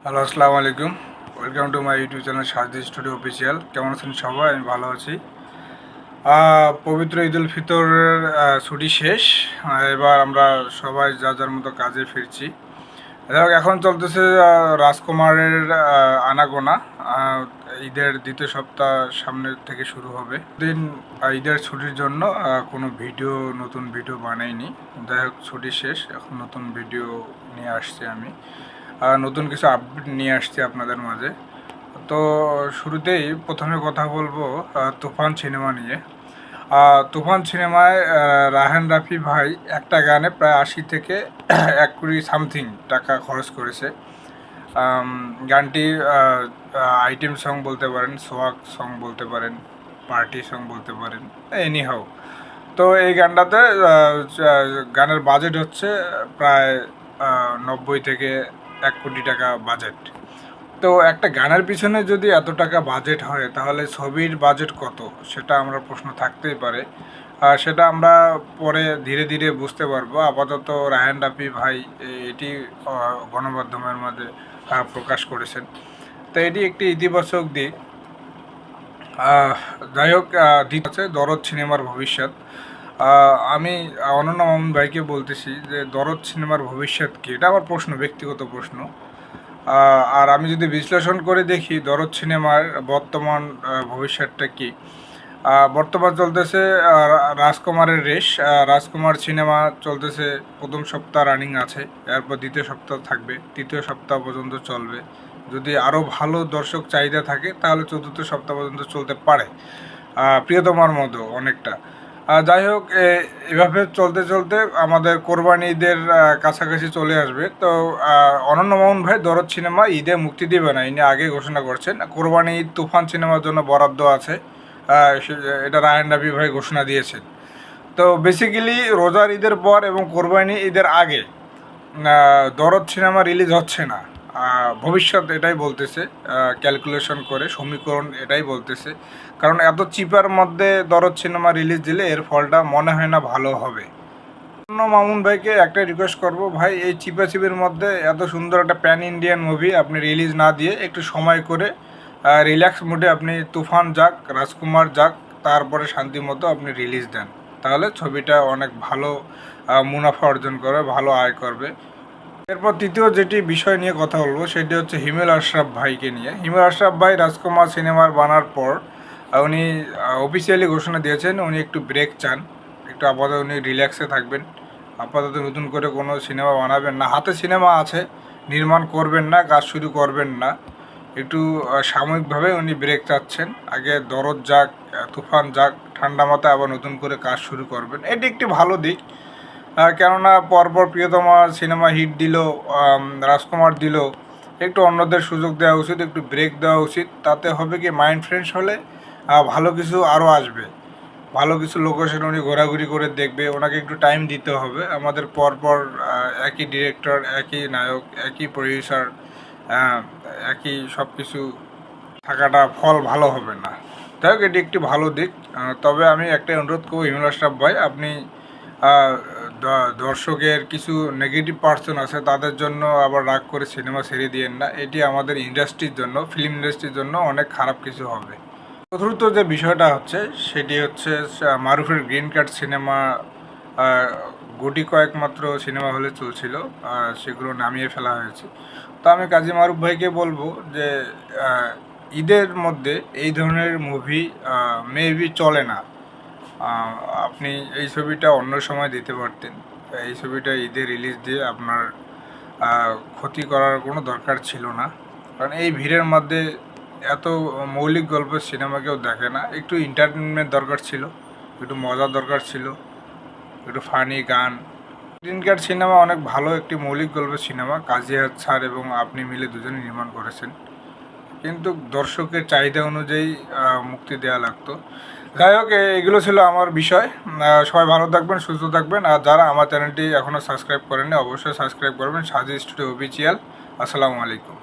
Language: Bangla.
হ্যালো, আসসালামু আলাইকুম। Welcome to my YouTube channel সাজি স্টুডিও অফিসিয়াল। কেমন আছেন সবাই? আমি ভালো আছি। পবিত্র ঈদ উল ফিতরের ছুটি শেষ। এবার আমরা সবাই যার যার মতো কাজে ফিরছি। যাই হোক, এখন চলতেছে রাজকুমারের আনাগোনা। ঈদের দ্বিতীয় সপ্তাহ সামনে থেকে শুরু হবে। দিন ঈদের ছুটির জন্য কোনো নতুন ভিডিও বানাইনি। যাই হোক, ছুটি শেষ, এখন নতুন ভিডিও নিয়ে আসছি আমি। নতুন কিছু আপডেট নিয়ে আসছি আপনাদের মাঝে। তো শুরুতেই প্রথমে কথা বলবো তুফান সিনেমা নিয়ে। তুফান সিনেমায় রায়হান রাফি ভাই একটা গানে প্রায় 80 থেকে 1 কোটি সামথিং টাকা খরচ করেছে। গানটি আইটেম সং বলতে পারেন, সোয়াগ সং বলতে পারেন, পার্টি সং বলতে পারেন, এনি হাউ। তো এই গানটাতে গানের বাজেট হচ্ছে প্রায় 90 থেকে 1 কোটি টাকা বাজেট। তো একটা গানের পিছনে যদি এত টাকা বাজেট হয়, তাহলে ছবির বাজেট কত, সেটা আমরা প্রশ্ন থাকতেই পারে। সেটা আমরা পরে ধীরে ধীরে বুঝতে পারবো। আপাতত রায়হান রাফি ভাই এটি গণমাধ্যমের মাঝে প্রকাশ করেছেন। তো এটি একটি ইতিবাচক দিক। যাই হোক, আছে দরদ সিনেমার ভবিষ্যৎ। আমি অনন্য মামুন ভাইকে বলতেছি যে দরদ সিনেমার ভবিষ্যৎ কী, এটা আমার প্রশ্ন, ব্যক্তিগত প্রশ্ন। আর আমি যদি বিশ্লেষণ করে দেখি দরদ সিনেমার বর্তমান ভবিষ্যৎটা কী। বর্তমান চলতেছে রাজকুমারের রেশ। রাজকুমার সিনেমা চলতেছে, প্রথম সপ্তাহ রানিং আছে, এরপর দ্বিতীয় সপ্তাহ থাকবে, তৃতীয় সপ্তাহ পর্যন্ত চলবে। যদি আরও ভালো দর্শক চাহিদা থাকে তাহলে চতুর্থ সপ্তাহ পর্যন্ত চলতে পারে, প্রিয়তমার মতো অনেকটা। যাই হোক, এভাবে চলতে চলতে আমাদের কোরবানি ঈদের কাছাকাছি চলে আসবে। তো অনন্য মোহন ভাই দরদ সিনেমা ঈদে মুক্তি দেবে না, ইনি আগে ঘোষণা করছেন। কোরবানি ঈদ তুফান সিনেমার জন্য বরাদ্দ আছে, এটা রায়হান রাফি ভাই ঘোষণা দিয়েছেন। তো বেসিক্যালি রোজার ঈদের পর এবং কোরবানি ঈদের আগে দরদ সিনেমা রিলিজ হচ্ছে না। ভবিষ্যৎ এটাই বলতেছে, ক্যালকুলেশন করে সমীকরণ এটাই বলতেছে। কারণ এত চিপার মধ্যে দরদ সিনেমা রিলিজ দিলে এর ফলটা মনে হয় না ভালো হবে। মামুন ভাইকে একটাই রিকোয়েস্ট করব, ভাই এই চিপাচিপির মধ্যে এত সুন্দর একটা প্যান ইন্ডিয়ান মুভি আপনি রিলিজ না দিয়ে একটু সময় করে রিল্যাক্স মুডে আপনি তুফান যাক, রাজকুমার যাক, তারপরে শান্তি মতো আপনি রিলিজ দেন। তাহলে ছবিটা অনেক ভালো মুনাফা অর্জন করবে, ভালো আয় করবে। এরপর তৃতীয় যেটি বিষয় নিয়ে কথা বলবো সেটি হচ্ছে হিমেল আশরাফ ভাইকে নিয়ে। হিমেল আশরাফ ভাই রাজকুমার সিনেমার বানার পর উনি অফিসিয়ালি ঘোষণা দিয়েছেন উনি একটু ব্রেক চান, একটু আপাতত উনি রিল্যাক্সে থাকবেন, আপাতত নতুন করে কোনো সিনেমা বানাবেন না, হাতে সিনেমা আছে, নির্মাণ করবেন না, কাজ শুরু করবেন না, একটু সাময়িকভাবে উনি ব্রেক চাচ্ছেন। আগে দরদ যাক, তুফান যাক, ঠান্ডা মাথায় আবার নতুন করে কাজ শুরু করবেন, এটি একটি ভালো দিক। কেননা পরপর প্রিয়তমা সিনেমা হিট দিল, রাজকুমার দিল, একটু অন্যদের সুযোগ দেওয়া উচিত, একটু ব্রেক দেওয়া উচিত। তাতে হবে কি, মাইন্ড ফ্রেশ হলে ভালো কিছু আরও আসবে, ভালো কিছু লোকেশন উনি ঘোরাঘুরি করে দেখবে, ওনাকে একটু টাইম দিতে হবে। আমাদের পরপর একই ডিরেক্টর, একই নায়ক, একই প্রডিউসার, একই সব কিছু থাকাটা ফল ভালো হবে না। যাই হোক, এটি একটি ভালো দিক। তবে আমি একটাই অনুরোধ করবো, হিমেল আশরাফ ভাই, আপনি দর্শকের কিছু নেগেটিভ পার্সন আছে, তাদের জন্য আবার রাগ করে সিনেমা ছেড়ে দিয়েন না। এটি আমাদের ইন্ডাস্ট্রির জন্য, ফিল্ম ইন্ডাস্ট্রির জন্য অনেক খারাপ কিছু হবে। চতুর্থ যে বিষয়টা হচ্ছে সেটি হচ্ছে মারুফের গ্রিন কার্ড সিনেমা গুটি কয়েক মাত্র সিনেমা হলে চলছিল, সেগুলো নামিয়ে ফেলা হয়েছে। তো আমি কাজী মারুফ ভাইকে বলবো যে ঈদের মধ্যে এই ধরনের মুভি মেবি চলে না। আপনি এই ছবিটা অন্য সময় দিতে পারতেন, এই ছবিটা ঈদে রিলিজ দিয়ে আপনার ক্ষতি করার কোনো দরকার ছিল না। কারণ এই ভিড়ের মধ্যে এত মৌলিক গল্পের সিনেমা কেউ দেখে না, একটু এন্টারটেনমেন্ট দরকার ছিল, একটু মজার দরকার ছিল, একটু ফানি গান। গ্রিন কার্ড সিনেমা অনেক ভালো একটি মৌলিক গল্পের সিনেমা, কাজী হায়াৎ স্যার এবং আপনি মিলে দুজনে নির্মাণ করেছেন, কিন্তু দর্শকের চাহিদা অনুযায়ী মুক্তি দেওয়া লাগতো। যাই হোক, এগুলো ছিল আমার বিষয়। সবাই ভালো থাকবেন, সুস্থ থাকবেন। আর যারা আমার চ্যানেলটি এখনও সাবস্ক্রাইব করেননি অবশ্যই সাবস্ক্রাইব করবেন, সাজি স্টুডিও অফিসিয়াল। আসসালামু আলাইকুম।